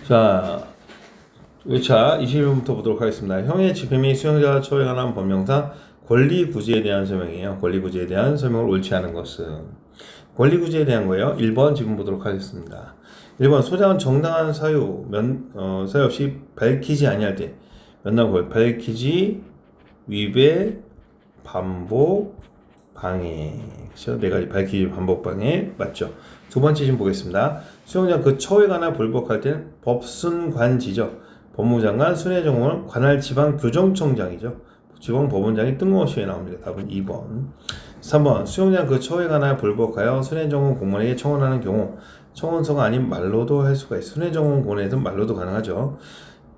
자, 1차 21번부터 보도록 하겠습니다. 형의 집행 및 수용자가 처우에 관한 법령상 권리구제에 대한 설명이에요. 권리구제에 대한 설명을 옳지 않은 것은 권리구제에 대한 거예요. 1번 지금 보도록 하겠습니다. 1번 소장은 정당한 사유 없이 밝히지 아니할 때 면담 밝히지 위배 반복 방해. 그렇죠? 네 가지 밝히지 반복 방해 맞죠? 두 번째 좀 보겠습니다. 수용자 그 처우에 관한 불복할 때는 법순관지죠. 법무장관, 순회정원, 관할 지방교정청장이죠. 지방법원장이 뜬금없이 나옵니다. 답은 2번. 3번 수용자 그 처우에 관하여 불복하여 순회정원 공무원에게 청원하는 경우 청원서가 아닌 말로도 할 수가 있어요. 순회정원 공무원에서는 말로도 가능하죠.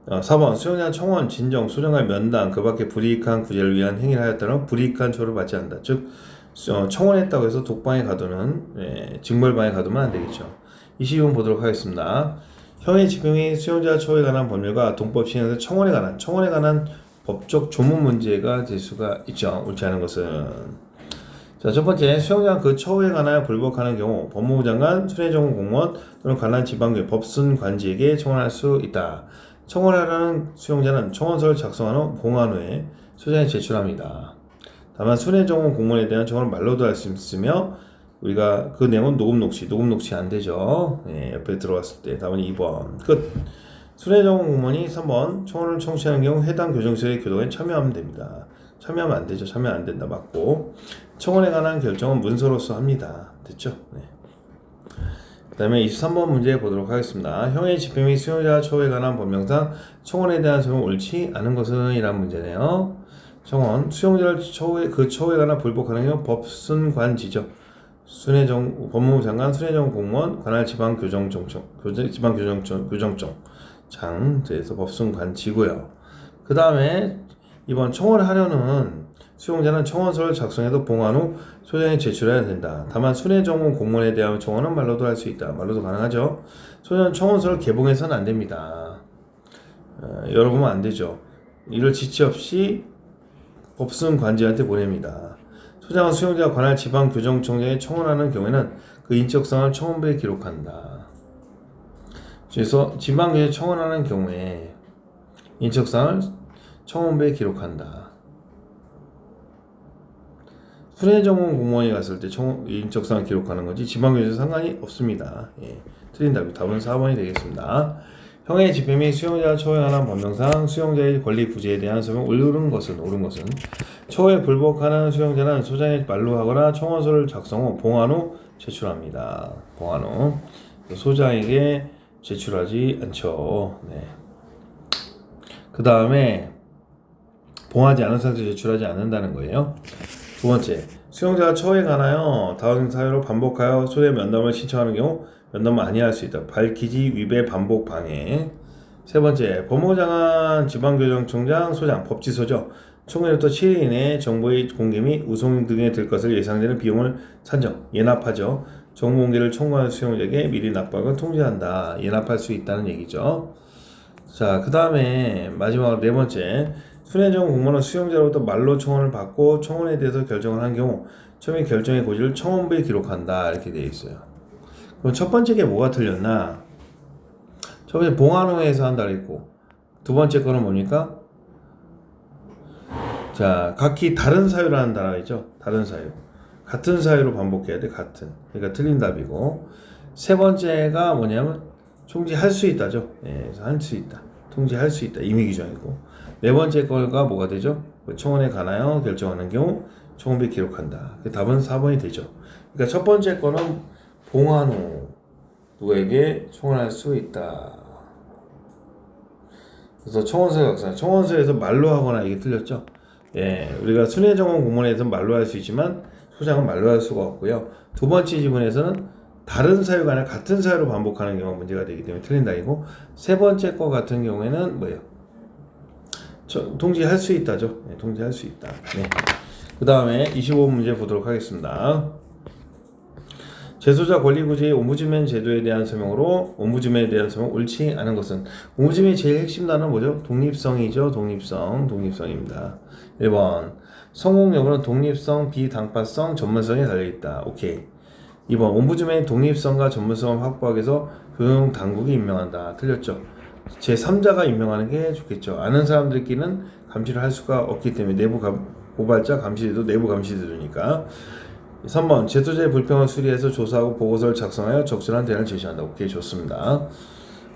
4번 수용자 청원, 진정, 소장관 면담, 그 밖에 불이익한 구제를 위한 행위를 하였다면 불이익한 처우를 받지 않는다. 즉 청원했다고 해서 독방에 가두는 징벌방에 가두면 안 되겠죠. 22번 보도록 하겠습니다. 형의 집행이 수용자 처우에 관한 법률과 동법 시행에서 청원에 관한 법적 조문 문제가 될 수가 있죠. 옳지 않은 것은 자, 첫 번째 수용자 그 처우에 관하여 불복하는 경우 법무부 장관, 순회정원 공무원 또는 관할 지방교회 법순관지에게 청원할 수 있다. 청원하라는 수용자는 청원서를 작성한 후 봉한 후에 소장에 제출합니다. 다만 순회정원 공무원에 대한 청원을 말로도 할 수 있으며 우리가 그 내용은 녹음 녹취 안 되죠. 옆에 들어갔을 때 답은 2번 끝. 순회정원 공무원이 3번 청원을 청취하는 경우 해당 교정소의 교동에 참여하면 됩니다. 참여하면 안 되죠. 참여 안 된다 맞고 청원에 관한 결정은 문서로서 합니다. 됐죠? 네. 그 다음에 23번 문제 보도록 하겠습니다. 형의 집행 및 수용자 처우에 관한 법령상 청원에 대한 설명 옳지 않은 것은 이란 문제네요. 청원, 수용자를 처우에 관한 불복하는 경우 법순관지죠. 법무부 장관, 순회정원 공무원, 관할 지방교정청장에서 법순관지고요. 그 다음에 이번 청원을 하려는 수용자는 청원서를 작성해서 봉한 후 소장에 제출해야 된다. 다만 순회정원 공무원에 대한 청원은 말로도 할 수 있다. 말로도 가능하죠. 소장은 청원서를 개봉해서는 안 됩니다. 열어보면 안 되죠. 이를 지체 없이 법순관지한테 보냅니다. 소장은 수용자가 관할 지방교정청장에 청원하는 경우에는 그 인적사항을 청원부에 기록한다. 그래서 지방교정에 청원하는 경우에 인적사항을 청원부에 기록한다. 순회정원 공무원이 갔을 때 인적사항을 기록하는 거지 지방교정에 상관이 없습니다. 틀린 답은 4번이 되겠습니다. 형의 집행 및 수용자가 처우에 관한 법령상 수용자의 권리 구제에 대한 설명 옳은 것은 처우에 불복하는 수용자는 소장에 말로 하거나 청원서를 작성 후 봉한 후 제출합니다. 봉한 후 소장에게 제출하지 않죠. 네. 그 다음에 봉하지 않은 상태에서 제출하지 않는다는 거예요. 두 번째, 수용자가 처우에 관하여 다음 사유로 반복하여 소재 면담을 신청하는 경우 면담을 아니할 수 있다. 밝히지 위배 반복 방해. 세 번째, 법무부 장관, 지방교정청장, 소장, 법지소죠. 총회로부터 7일 이내에 정보의 공개 및 우송 등에 들 것을 예상되는 비용을 산정, 예납하죠. 정보 공개를 청구하는 수용자에게 미리 납부하고 통지한다. 예납할 수 있다는 얘기죠. 자, 그 다음에 마지막 네 번째, 순회정원 공무원은 수용자로부터 말로 청원을 받고 청원에 대해서 결정을 한 경우 처음에 결정의 고지를 청원부에 기록한다. 이렇게 되어 있어요. 그럼 첫 번째 게 뭐가 틀렸나? 첫 번째 봉한 후에서 한다 그랬고 두 번째 거는 뭡니까? 자, 각기 다른 사유라는 단어가 있죠. 다른 사유. 같은 사유로 반복해야 돼. 같은. 그러니까 틀린 답이고 세 번째가 뭐냐면 통지할 수 있다죠. 할 수 있다. 통지할 수 있다. 임의 규정이고 네 번째 거가 뭐가 되죠? 청원에 관하여 결정하는 경우 청원부에 기록한다. 그 답은 4번이 되죠. 그러니까 첫 번째 거는 봉한 후 누구에게 청원할 수 있다. 그래서 청원서에서 말로 하거나 이게 틀렸죠. 우리가 순회정원 공무원에서는 말로 할 수 있지만 소장은 말로 할 수가 없고요. 두 번째 지문에서는 다른 사유가 아니라 같은 사유로 반복하는 경우가 문제가 되기 때문에 틀린다이고 세 번째 거 같은 경우에는 뭐예요? 통지할 수 있다죠. 통지할 수 있다. 그 다음에 25번 문제 보도록 하겠습니다. 재소자 권리구제의 옴부즈맨 제도에 대한 설명으로 옴부즈맨에 대한 설명 옳지 않은 것은 옴부즈맨의 제일 핵심 단어는 뭐죠? 독립성이죠. 독립성입니다. 1번 성공 여부는 독립성, 비당파성, 전문성에 달려있다. 오케이. 2번 옴부즈맨의 독립성과 전문성을 확보하기 위해서 교육 당국이 임명한다. 틀렸죠. 제3자가 임명하는 게 좋겠죠. 아는 사람들끼리는 감시를 할 수가 없기 때문에 내부 고발자 감시제도 내부 감시제도니까. 3번 제토제의 불평을 수리해서 조사하고 보고서를 작성하여 적절한 대안을 제시한다. 오케이, 좋습니다.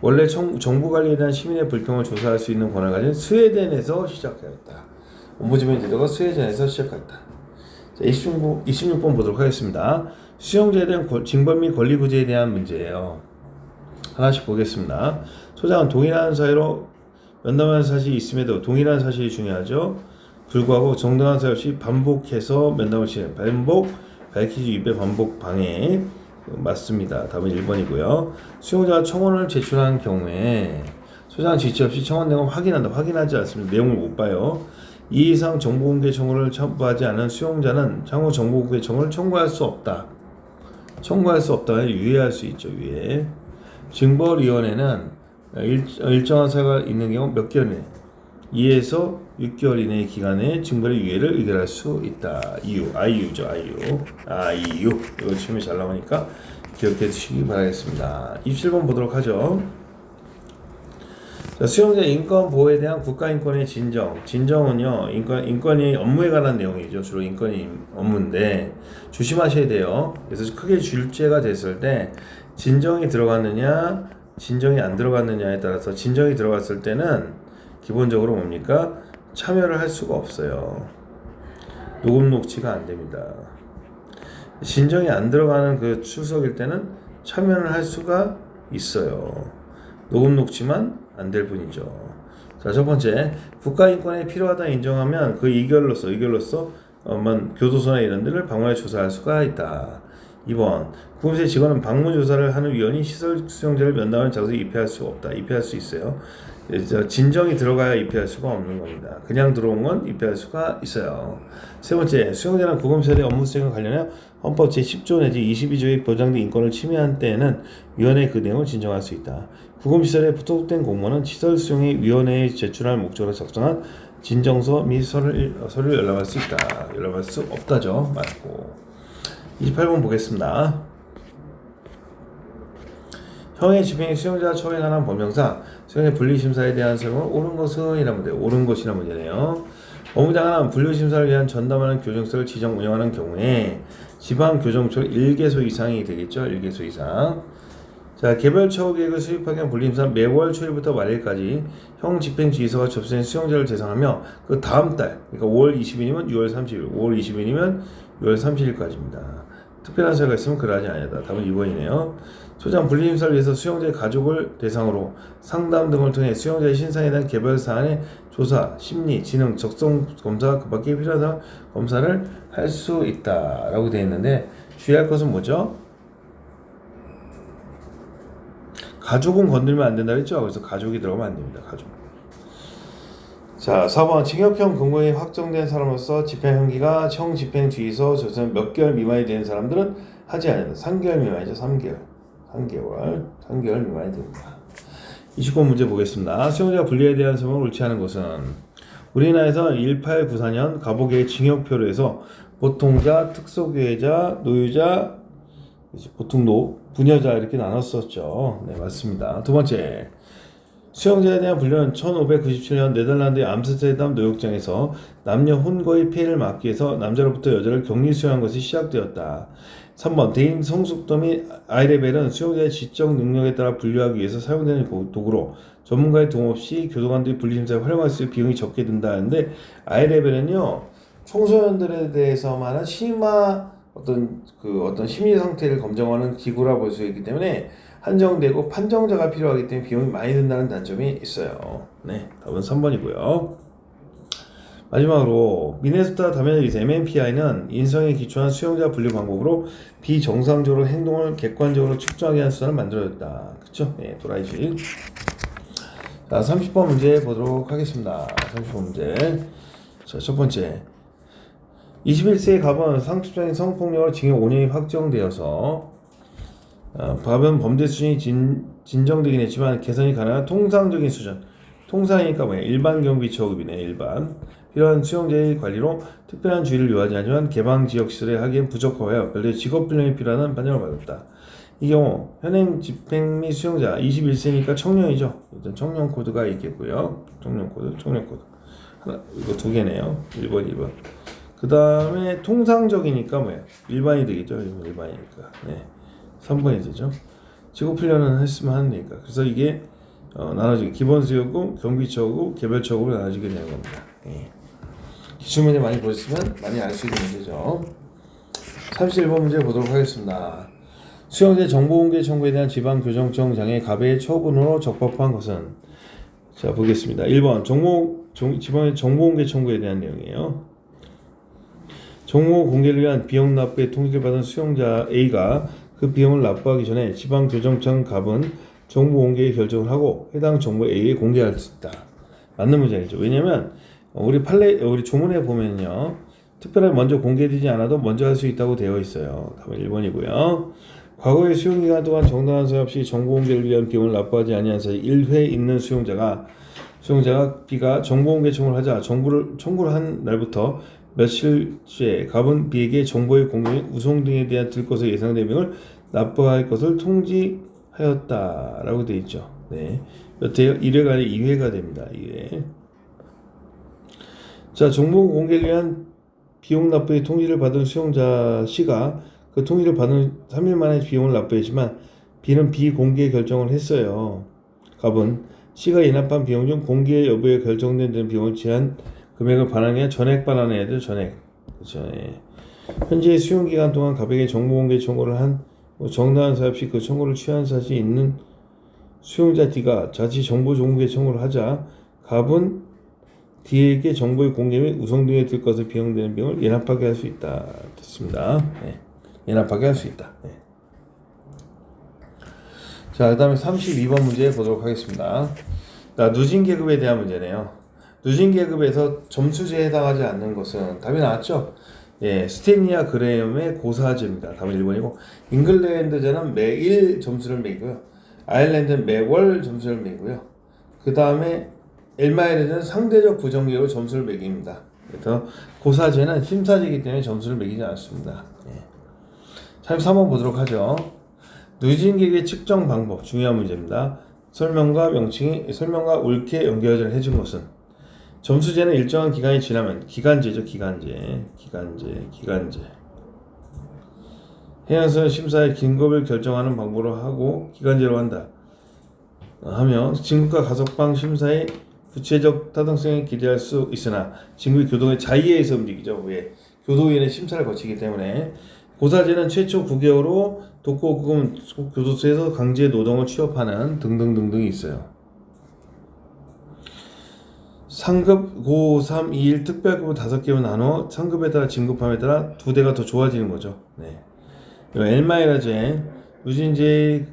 원래 정부 관리에 대한 시민의 불평을 조사할 수 있는 권한을 가진 스웨덴에서 시작하였다. 옴부즈맨 제도가 스웨덴에서 시작하였다. 자, 26번 보도록 하겠습니다. 수용자에 대한 징벌 및 권리 구제에 대한 문제예요. 하나씩 보겠습니다. 소장은 동일한 사유로 면담하는 사실이 있음에도 동일한 사실이 중요하죠. 불구하고 정당한 사유 없이 반복해서 면담을 진행. 반복, 밝히지 위배, 반복, 방해. 맞습니다. 답은 1번이고요. 수용자가 청원을 제출한 경우에 소장 지시 없이 청원 내용을 확인한다. 확인하지 않습니다. 내용을 못 봐요. 이 이상 정보공개 청구를 첨부하지 않은 수용자는 향후 정보공개 청구를 청구할 수 없다. 청구할 수 없다면 유예할 수 있죠. 유예. 징벌위원회는 일정한 사유가 있는 경우 몇 개월 내에 2에서 6개월 이내의 기간에 징벌의 유예를 의결할 수 있다. IU죠. IU. 이거 시험에 잘 나오니까 기억해 두시기 바라겠습니다. 27번 보도록 하죠. 자, 수용자 인권 보호에 대한 국가인권의 진정은요, 인권이 업무에 관한 내용이죠. 주로 인권이 업무인데 조심하셔야 돼요. 그래서 크게 줄제가 됐을 때 진정이 들어갔느냐, 진정이 안 들어갔느냐에 따라서 진정이 들어갔을 때는 기본적으로 뭡니까? 참여를 할 수가 없어요. 녹음 녹취가 안 됩니다. 진정이 안 들어가는 그 출석일 때는 참여를 할 수가 있어요. 녹음 녹취만 안 될 뿐이죠. 자, 첫 번째, 국가인권에 필요하다 인정하면 그 의결로서 교도소나 이런 데를 방문해 조사할 수가 있다. 2번, 구금시의 직원은 방문 조사를 하는 위원이 시설 수용자를 면담하는 장소에 입회할 수 없다. 입회할 수 있어요. 진정이 들어가야 입회할 수가 없는 겁니다. 그냥 들어온 건 입회할 수가 있어요. 세 번째, 수용자는 구금시설의 업무 수행과 관련하여 헌법 제10조 내지 22조의 보장된 인권을 침해한 때에는 위원회에 그 내용을 진정할 수 있다. 구금시설에 소속된 공무원은 시설 수용이 위원회에 제출할 목적으로 작성한 진정서 및 서류를 열람할 수 있다. 열람할 수 없다죠. 맞고. 28번 보겠습니다. 형의 집행이 수용자 처형에 관한 법령상 수용의 분리심사에 대한 설명을 옳은 것은 이란 문제. 옳은 것이란 문제네요. 법무장관은 분리심사를 위한 전담하는 교정소를 지정 운영하는 경우에 지방교정처 1개소 이상이 되겠죠. 1개소 이상. 자, 개별 처우 계획을 수립하기 위한 분리심사 매월 초일부터 말일까지 형 집행지휘소가 접수된 수용자를 대상하며 그 다음 달, 그러니까 5월 20일이면 6월 30일, 5월 20일이면 6월 30일까지입니다. 특별한 사유가 있으면 그러하지 아니하다. 답은 2번이네요. 소장 분리심사를 위해서 수용자의 가족을 대상으로 상담 등을 통해 수용자의 신상에 대한 개별 사안의 조사, 심리, 지능, 적성 검사, 그 밖에 필요한 검사를 할 수 있다라고 되어 있는데 주의할 것은 뭐죠? 가족은 건들면 안 된다 그랬죠? 그래서 가족이 들어가면 안 됩니다. 가족. 자, 4번 징역형 근거이 확정된 사람으로서 집행형기가 형 집행주의소 조사는 몇 개월 미만이 되는 사람들은 하지 않는다. 3개월 미만이죠. 3개월 미만이 됩니다. 29번 문제 보겠습니다. 수용자 분리에 대한 설명을 옳지 않은 것은 우리나라에서 1894년 가보계의 징역표로 해서 보통자, 특수교외자, 노유자, 보통노, 부녀자 이렇게 나눴었죠. 네, 맞습니다. 두 번째, 수용자에 대한 분류는 1597년 네덜란드의 암스테르담 노역장에서 남녀 혼거의 폐해를 막기 위해서 남자로부터 여자를 격리 수용한 것이 시작되었다. 3번, 대인 성숙도 및 아이레벨은 수용자의 지적 능력에 따라 분류하기 위해서 사용되는 도구로 전문가의 도움 없이 교도관들이 분리심사에 활용할 수 있는 비용이 적게 든다 하는데 아이레벨은요 청소년들에 대해서만은 어떤 심리 상태를 검정하는 기구라 볼 수 있기 때문에 한정되고 판정자가 필요하기 때문에 비용이 많이 든다는 단점이 있어요. 네, 답은 3번이고요. 마지막으로 미네소타 다메섹에서 MMPI는 인성에 기초한 수용자 분류 방법으로 비정상적으로 행동을 객관적으로 측정하게 하는 수단을 만들어졌다. 그쵸? 네, 도라이식. 자, 30번 문제 보도록 하겠습니다. 30번 문제. 자, 첫 번째. 21세의 갑은 상습적인 성폭력으로 징역 5년이 확정되어서 밥은 범죄 수준이 진정되긴 했지만 개선이 가능한 통상적인 수준. 통상이니까 뭐야? 일반 경비 처급이네. 일반. 필요한 수용자의 관리로 특별한 주의를 요하지 않지만 개방지역시설에 하기엔 부적합하여 별도의 직업훈련이 필요한 판정을 받았다. 이 경우 현행 집행 및 수용자 21세니까 청년이죠. 일단 청년 코드가 있겠고요. 청년 코드. 하나, 이거 두 개네요. 1번, 2번. 그 다음에 통상적이니까 뭐예요? 일반이 되겠죠. 일반이니까. 네. 3번이 되죠. 직업훈련은 했으면 하는 얘기니까. 그래서 이게 나눠지게 기본수요금, 경비처금, 개별처금으로 나눠지게 되는 겁니다. 네. 기출문제 많이 보셨으면 많이 알 수 있는 문제죠. 31번 문제 보도록 하겠습니다. 수용자 정보공개 청구에 대한 지방교정청 장애 갑의 처분으로 적법한 것은? 자, 보겠습니다. 1번 지방의 정보공개 청구에 대한 내용이에요. 정보 공개를 위한 비용 납부의 통지를 받은 수용자 A가 그 비용을 납부하기 전에 지방교정청 갑은 정보 공개의 결정을 하고 해당 정보 A에 공개할 수 있다. 맞는 문제이죠. 왜냐면 우리 조문에 보면요, 특별하게 먼저 공개되지 않아도 먼저 할 수 있다고 되어 있어요. 답은 1번이고요. 과거의 수용기간 동안 정당한 사유 없이 정보 공개를 위한 비용을 납부하지 아니한 사이 1회 있는 수용자가 B가 정보 공개 청구를 하자 청구를 한 날부터 며칠째 갑은 B에게 정보의 공개 및 우송 등에 대한 들 것으로 예상된 비용을 납부할 것을 통지하였다라고 되어 있죠. 네. 몇 회요? 1회가 아니라 2회가 됩니다. 2회. 자, 정보 공개를 위한 비용 납부의 통지를 받은 수용자 C가 그 통지를 받은 3일 만에 비용을 납부했지만 B는 비공개 결정을 했어요. 갑은 C가 인합한 비용 중 공개 여부에 결정된 비용을 제한 금액을 반환해 전액 반환해야 돼요. 전액. 그렇죠. 예. 현재 수용기간 동안 갑에게 정보공개 청구를 한 정당한 사유 없이 그 청구를 취한 사실이 있는 수용자 D가 자칫 정보공개 청구를 하자 갑은 D에게 정보의 공개 및 우송 등에 들 것을 비용되는 비용을 연합하게 할 수 있다. 됐습니다. 네. 연합하게 할 수 있다. 네. 자, 그 다음에 32번 문제 보도록 하겠습니다. 누진 계급에 대한 문제네요. 누진 계급에서 점수제에 해당하지 않는 것은 답이 나왔죠? 예, 스테니아 그레엄의 고사제입니다. 답은 1번이고, 잉글랜드제는 매일 점수를 매기고요. 아일랜드는 매월 점수를 매기고요. 그 다음에 엘마이르는 상대적 부정계로 점수를 매깁니다. 그래서 고사제는 심사제이기 때문에 점수를 매기지 않습니다. 예. 33번 보도록 하죠. 누진 계급의 측정 방법, 중요한 문제입니다. 설명과 옳게 연결을 해준 것은? 점수제는 일정한 기간이 지나면 기간제죠. 기간제. 해양성 심사의 긴급을 결정하는 방법으로 하고 기간제로 한다. 하며 진급과 가석방 심사의 구체적 타당성에 기대할 수 있으나 진급이 교동의 자의에 의해서 움직이죠. 왜? 교도위원회 심사를 거치기 때문에. 고사제는 최초 9개월 후 독고 교도소에서 강제 노동을 취업하는 등등등등이 있어요. 상급 고 3, 2일 특별급을 5개로 나눠 상급에 따라 진급함에 따라 두 대가 더 좋아지는 거죠. 네. 엘마이라제 누진제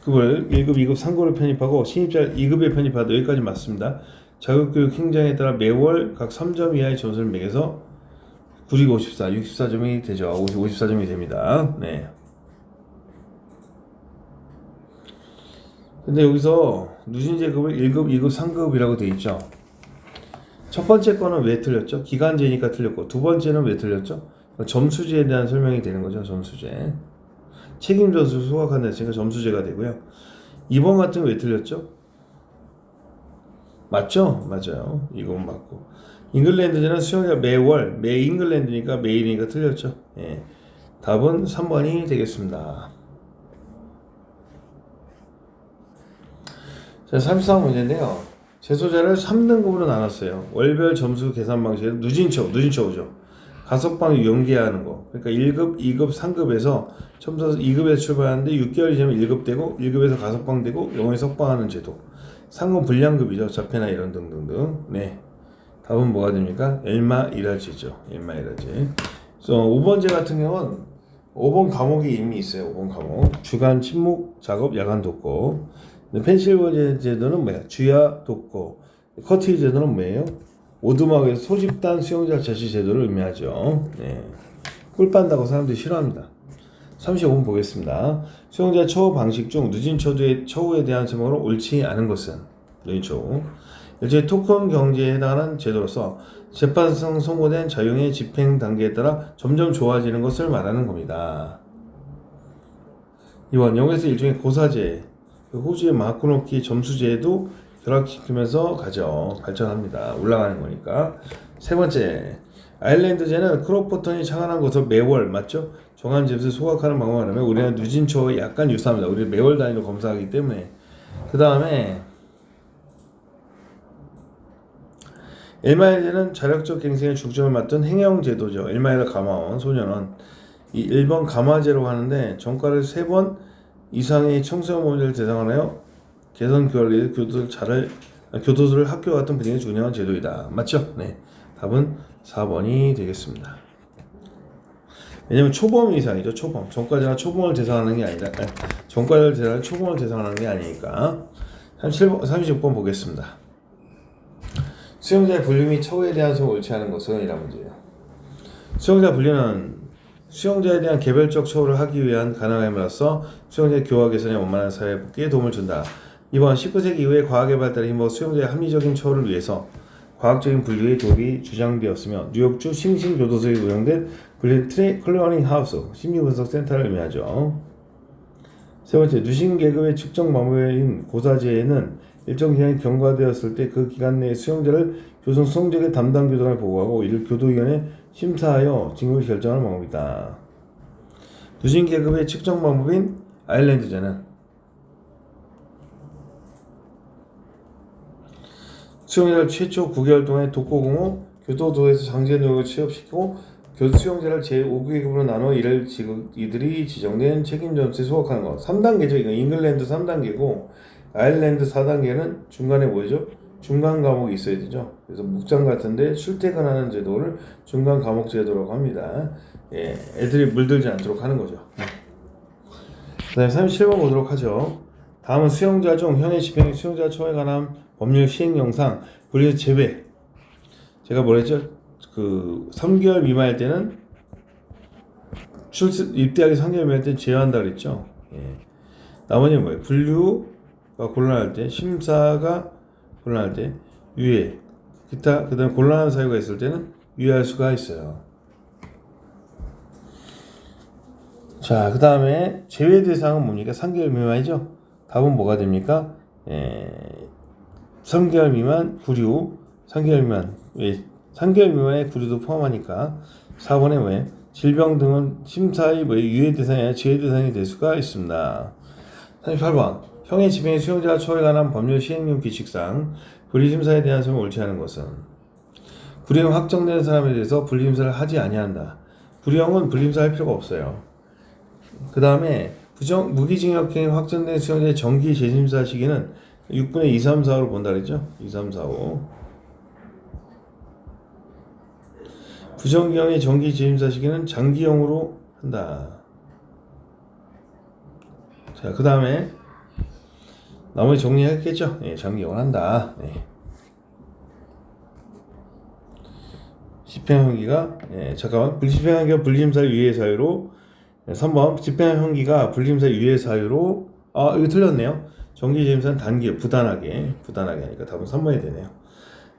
급을 1급, 2급, 3급으로 편입하고 신입자 2급에 편입하다. 여기까지 맞습니다. 자격교육 행정에 따라 매월 각 3점 이하의 점수를 매겨서 9직 54, 64점이 되죠. 54점이 됩니다. 네. 근데 여기서 누진제급을 1급, 2급, 3급이라고 되어 있죠. 첫 번째 거는 왜 틀렸죠? 기간제니까 틀렸고, 두 번째는 왜 틀렸죠? 점수제에 대한 설명이 되는 거죠. 점수제. 책임져서 소각한다 했으니까 점수제가 되고요. 2번 같은 거 왜 틀렸죠? 맞죠? 맞아요. 이건 맞고. 잉글랜드제는 수용자 매월, 매 잉글랜드니까 매일이니까 틀렸죠. 예. 답은 3번이 되겠습니다. 자, 33번 문제인데요. 재소자를 3등급으로 나눴어요. 월별 점수 계산 방식은 누진처우죠. 가석방 연계하는 거. 그러니까 1급, 2급, 3급에서 첨서 2급에서 출발하는데 6개월이 지나면 1급 되고 1급에서 가석방 되고 영어에 석방하는 제도. 상급 불량급이죠. 자폐나 이런 등등등. 네. 답은 뭐가 됩니까? 엘마이라제죠. 엘마이라제. 5번제 같은 경우는 5번 과목이 이미 있어요. 5번 과목. 주간 침묵 작업 야간 독고. 펜실버제 제도는 뭐야? 주야 독고. 커트리 제도는 뭐예요? 오두막에서 소집단 수용자 제시 제도를 의미하죠. 네. 꿀 빤다고 사람들이 싫어합니다. 35번 보겠습니다. 수용자 처우 방식 중 누진 처우에 대한 설명으로 옳지 않은 것은? 누진 처우. 일종의 토큰 경제에 해당하는 제도로서 재판상 선고된 자용의 집행 단계에 따라 점점 좋아지는 것을 말하는 겁니다. 2번 영에서 일종의 고사제, 호주의 마코노키 점수제도 결합시키면서 가죠. 발전합니다. 올라가는 거니까. 세 번째, 아일랜드제는 크로포턴이 창안한 것으로 매월 맞죠? 정한 점수를 소각하는 방법을 하면 우리는 누진초와 약간 유사합니다. 우리는 매월 단위로 검사하기 때문에. 그 다음에 엘마일제는 자력적 갱생에 중점을 맞던 행영제도죠. 엘마일과 가마원, 소년원. 이 1번 가마제로 하는데 전과를 3번 이상의 청소년 모델을 대상으로 하여 개선 교환을 교도소를 학교 같은 분위기에 운영한 제도이다. 맞죠? 네. 답은 4번이 되겠습니다. 왜냐면 초범 이상이죠. 초범. 전과자가 초범을 대상하는 게 아니라 전과자를 대상하는 초범을 대상하는 게 아니니까. 36번 보겠습니다. 수용자의 분류 및 처우에 대한 점을 옳지 않은 것은 이란 문제예요. 수용자 분류는 수용자에 대한 개별적 처우를 하기 위한 가능함으로써 수용자의 교화 개선에 원만한 사회 복귀에 도움을 준다. 이번 19세기 이후에 과학의 발달에 힘입어 수용자의 합리적인 처우를 위해서 과학적인 분류의 도입이 주장되었으며 뉴욕주 싱싱교도소에 운영된 분류 클리어닝 하우스 심리분석센터를 의미하죠. 세 번째, 누신 계급의 측정 방법인 고사제에는 일정 기간이 경과되었을 때 그 기간 내에 수용자를 교성 성적의 담당 교도관에 보고하고 이를 교도위원회 심사하여 징역을 결정하는 방법이다. 누신 계급의 측정 방법인 아일랜드제는 수용자를 최초 9개월 동안 독고공호 교도소에서 장제노역을 취업시키고 수용자를 제5계급으로 나눠 이들이 지정된 책임 점수에 소각하는 것. 3단계죠. 이거 잉글랜드 3단계고 아일랜드 4단계는 중간에 뭐죠? 중간 과목이 있어야 되죠. 그래서 묵장 같은데 출퇴근하는 제도를 중간 과목 제도라고 합니다. 예, 애들이 물들지 않도록 하는 거죠. 그 다음에 37번 보도록 하죠. 다음은 수용자 중 현행 집행 수용자 처우에 관한 법률 시행 영상 분류 제외. 제가 뭐랬죠? 그 3개월 미만일 때는 입대하기 3개월 미만일 때는 제외한다 그랬죠. 예. 나머지는 뭐예요? 분류가 곤란할 때, 심사가 곤란할 때, 유예, 기타, 그 다음에 곤란한 사유가 있을 때는 유예할 수가 있어요. 자, 그 다음에 제외 대상은 뭡니까? 3개월 미만이죠? 답은 뭐가 됩니까? 3개월 미만 구류, 3개월 미만, 3개월 미만의 구류도 포함하니까 4번에 왜? 질병 등은 심사의 유예 대상이 아니라 제외 대상이 될 수가 있습니다. 38번 형의 집행의 수용자 처우에 관한 법률 시행령 규칙상 분리심사에 대한 점을 옳지 않은 것은 불이행 확정된 사람에 대해서 분리심사를 하지 아니한다. 불이행은 분리심사할 필요가 없어요. 그 다음에 무기징역형이 확정된 수용자의 정기 재심사 시기는 6분의 2, 3, 4로 본다 그랬죠? 2, 3, 4, 5 부정기형의 정기 재심사 시기는 장기형으로 한다. 자, 그 다음에 나머지 정리했겠죠? 예, 장기형을 한다. 예. 집행형기가 불집행형기가 불림사 유예 사유로 3번 집행형기가 불림사 유예 사유로 이거 틀렸네요. 정기재심사는 단기 부단하게 하니까 답은 3번이 되네요.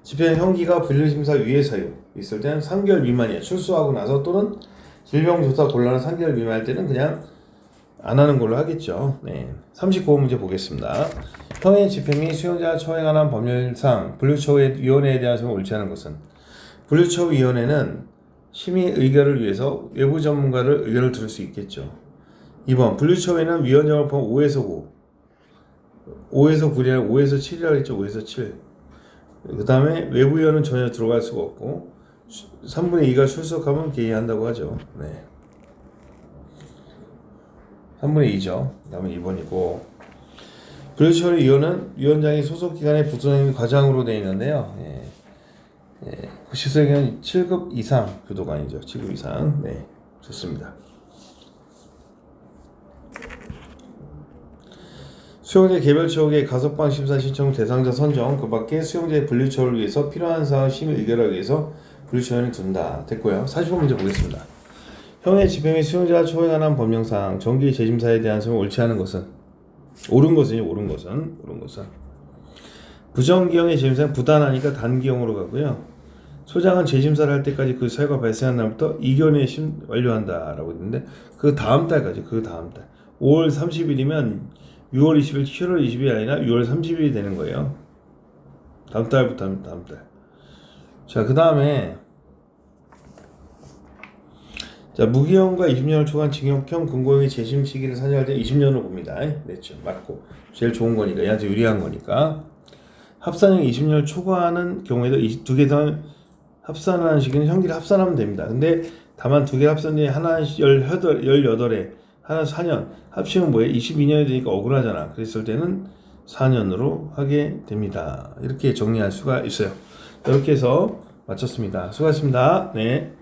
집행형기가 불림사 유예 사유 있을 때는 3개월 미만이에요. 출소하고 나서 또는 질병조사 곤란한 3개월 미만일 때는 그냥 안 하는 걸로 하겠죠. 네. 39번 문제 보겠습니다. 형의 집행 및 수용자 처우에 관한 법률상 분류처우위원회에 대한 점을 옳지 않은 것은 분류처우위원회는 심의 의결을 위해서 외부 전문가를 의견을 들을 수 있겠죠. 2번 분류처우에는 위원장을 포함 5에서 9이 아니라 5에서 7이라고 했죠. 5에서 7. 그 다음에 외부위원은 전혀 들어갈 수가 없고 3분의 2가 출석하면 개의한다고 하죠. 네. 3분의 2죠. 그 다음에 2번이고 분류처우위원은 위원장이 소속기관의 부수행위 과장으로 되어 있는데요. 시수행위는 7급 이상 교도관이죠. 7급 이상. 네, 좋습니다. 수용자 개별처우의 가석방 심사 신청 대상자 선정, 그 밖에 수용자의 분류처우를 위해서 필요한 사항 심의 의결하기 위해서 분류처우위원회를 둔다. 됐고요. 40번 문제 보겠습니다. 형의 집행 및 수용자 처우에 관한 법령상 정기 재심사에 대한 점을 옳지 않은 것은 옳은 것은 부정기형의 재심사는 부단하니까 단기형으로 가고요. 소장은 재심사를 할 때까지 그 사유가 발생한 날부터 2개월 내에 완료한다라고 했는데 그 다음 달까지 그 다음 달 5월 30일이면 6월 20일, 7월 20일이 아니라 6월 30일이 되는 거예요. 다음 달부터 하면 다음 달. 자, 그 다음에 자, 무기형과 20년을 초과한 징역형 금고형의 재심 시기를 산정할 때 20년으로 봅니다. 냈죠. 맞고. 제일 좋은 거니까. 얘한테 유리한 거니까. 합산형 20년을 초과하는 경우에도 두 개 더 합산하는 시기는 형기를 합산하면 됩니다. 근데 다만 두 개 합산이 하나 18에 하나 4년 합치면 뭐예요? 22년이 되니까 억울하잖아. 그랬을 때는 4년으로 하게 됩니다. 이렇게 정리할 수가 있어요. 이렇게 해서 마쳤습니다. 수고하셨습니다. 네.